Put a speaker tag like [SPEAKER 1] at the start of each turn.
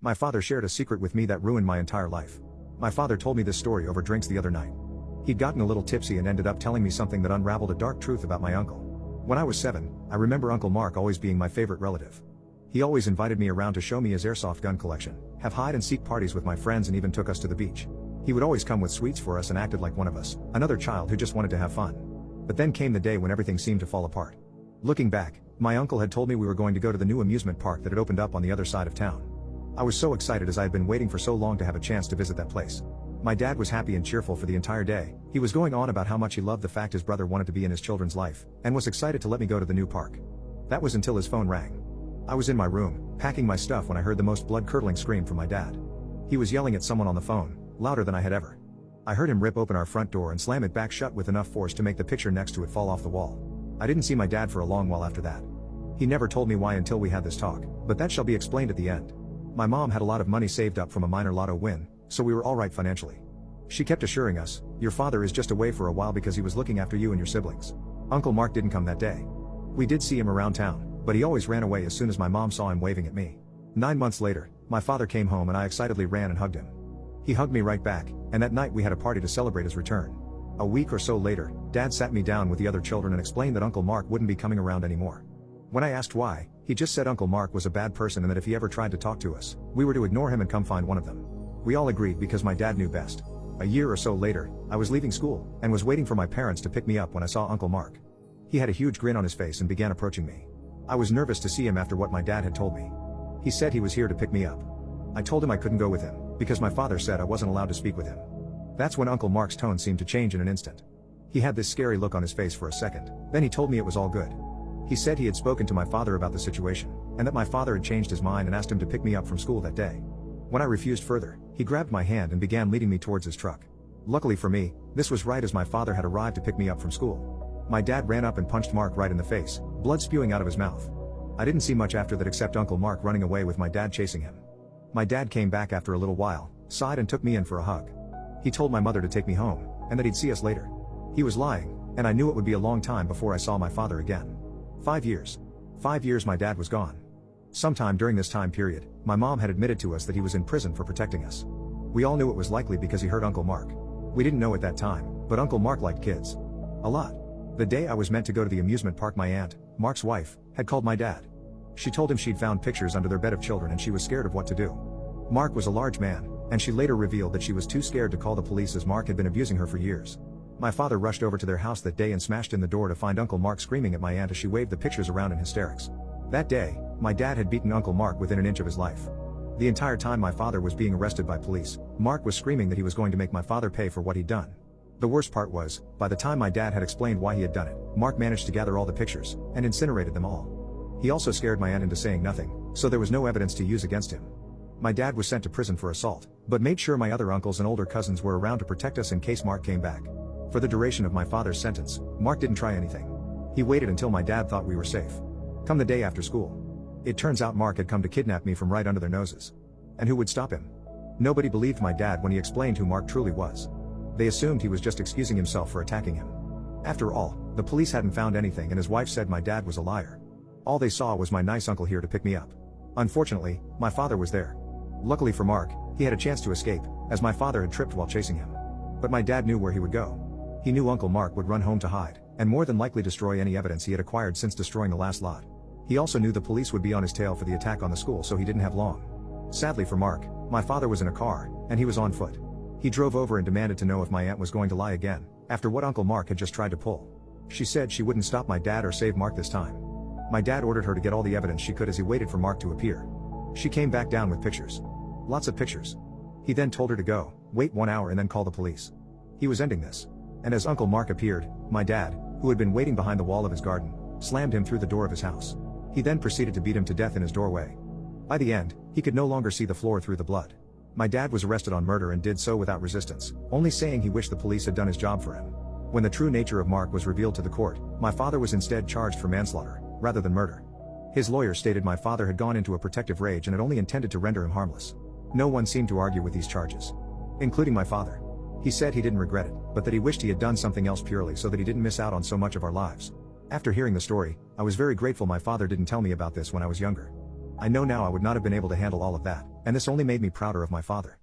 [SPEAKER 1] My father shared a secret with me that ruined my entire life. My father told me this story over drinks the other night. He'd gotten a little tipsy and ended up telling me something that unraveled a dark truth about my uncle. When I was 7, I remember Uncle Mark always being my favorite relative. He always invited me around to show me his airsoft gun collection, have hide-and-seek parties with my friends, and even took us to the beach. He would always come with sweets for us and acted like one of us, another child who just wanted to have fun. But then came the day when everything seemed to fall apart. Looking back, my uncle had told me we were going to go to the new amusement park that had opened up on the other side of town. I was so excited, as I had been waiting for so long to have a chance to visit that place. My dad was happy and cheerful for the entire day. He was going on about how much he loved the fact his brother wanted to be in his children's life, and was excited to let me go to the new park. That was until his phone rang. I was in my room, packing my stuff, when I heard the most blood-curdling scream from my dad. He was yelling at someone on the phone, louder than I had ever. I heard him rip open our front door and slam it back shut with enough force to make the picture next to it fall off the wall. I didn't see my dad for a long while after that. He never told me why until we had this talk, but that shall be explained at the end. My mom had a lot of money saved up from a minor lotto win, so we were alright financially. She kept assuring us, "Your father is just away for a while because he was looking after you and your siblings." Uncle Mark didn't come that day. We did see him around town, but he always ran away as soon as my mom saw him waving at me. 9 months later, my father came home and I excitedly ran and hugged him. He hugged me right back, and that night we had a party to celebrate his return. A week or so later, Dad sat me down with the other children and explained that Uncle Mark wouldn't be coming around anymore. When I asked why, he just said Uncle Mark was a bad person and that if he ever tried to talk to us, we were to ignore him and come find one of them. We all agreed because my dad knew best. A year or so later, I was leaving school, and was waiting for my parents to pick me up when I saw Uncle Mark. He had a huge grin on his face and began approaching me. I was nervous to see him after what my dad had told me. He said he was here to pick me up. I told him I couldn't go with him, because my father said I wasn't allowed to speak with him. That's when Uncle Mark's tone seemed to change in an instant. He had this scary look on his face for a second, then he told me it was all good. He said he had spoken to my father about the situation, and that my father had changed his mind and asked him to pick me up from school that day. When I refused further, he grabbed my hand and began leading me towards his truck. Luckily for me, this was right as my father had arrived to pick me up from school. My dad ran up and punched Mark right in the face, blood spewing out of his mouth. I didn't see much after that except Uncle Mark running away with my dad chasing him. My dad came back after a little while, sighed and took me in for a hug. He told my mother to take me home, and that he'd see us later. He was lying, and I knew it would be a long time before I saw my father again. 5 years. 5 years my dad was gone. Sometime during this time period, my mom had admitted to us that he was in prison for protecting us. We all knew it was likely because he hurt Uncle Mark. We didn't know at that time, but Uncle Mark liked kids. A lot. The day I was meant to go to the amusement park, my aunt, Mark's wife, had called my dad. She told him she'd found pictures under their bed of children and she was scared of what to do. Mark was a large man, and she later revealed that she was too scared to call the police as Mark had been abusing her for years. My father rushed over to their house that day and smashed in the door to find Uncle Mark screaming at my aunt as she waved the pictures around in hysterics. That day, my dad had beaten Uncle Mark within an inch of his life. The entire time my father was being arrested by police, Mark was screaming that he was going to make my father pay for what he'd done. The worst part was, by the time my dad had explained why he had done it, Mark managed to gather all the pictures, and incinerated them all. He also scared my aunt into saying nothing, so there was no evidence to use against him. My dad was sent to prison for assault, but made sure my other uncles and older cousins were around to protect us in case Mark came back. For the duration of my father's sentence, Mark didn't try anything. He waited until my dad thought we were safe. Come the day after school. It turns out Mark had come to kidnap me from right under their noses. And who would stop him? Nobody believed my dad when he explained who Mark truly was. They assumed he was just excusing himself for attacking him. After all, the police hadn't found anything and his wife said my dad was a liar. All they saw was my nice uncle here to pick me up. Unfortunately, my father was there. Luckily for Mark, he had a chance to escape, as my father had tripped while chasing him. But my dad knew where he would go. He knew Uncle Mark would run home to hide, and more than likely destroy any evidence he had acquired since destroying the last lot. He also knew the police would be on his tail for the attack on the school, so he didn't have long. Sadly for Mark, my father was in a car, and he was on foot. He drove over and demanded to know if my aunt was going to lie again, after what Uncle Mark had just tried to pull. She said she wouldn't stop my dad or save Mark this time. My dad ordered her to get all the evidence she could as he waited for Mark to appear. She came back down with pictures. Lots of pictures. He then told her to go, wait 1 hour and then call the police. He was ending this. And as Uncle Mark appeared, my dad, who had been waiting behind the wall of his garden, slammed him through the door of his house. He then proceeded to beat him to death in his doorway. By the end, he could no longer see the floor through the blood. My dad was arrested on murder and did so without resistance, only saying he wished the police had done his job for him. When the true nature of Mark was revealed to the court, my father was instead charged for manslaughter, rather than murder. His lawyer stated my father had gone into a protective rage and had only intended to render him harmless. No one seemed to argue with these charges, including my father. He said he didn't regret it, but that he wished he had done something else purely so that he didn't miss out on so much of our lives. After hearing the story, I was very grateful my father didn't tell me about this when I was younger. I know now I would not have been able to handle all of that. And this only made me prouder of my father.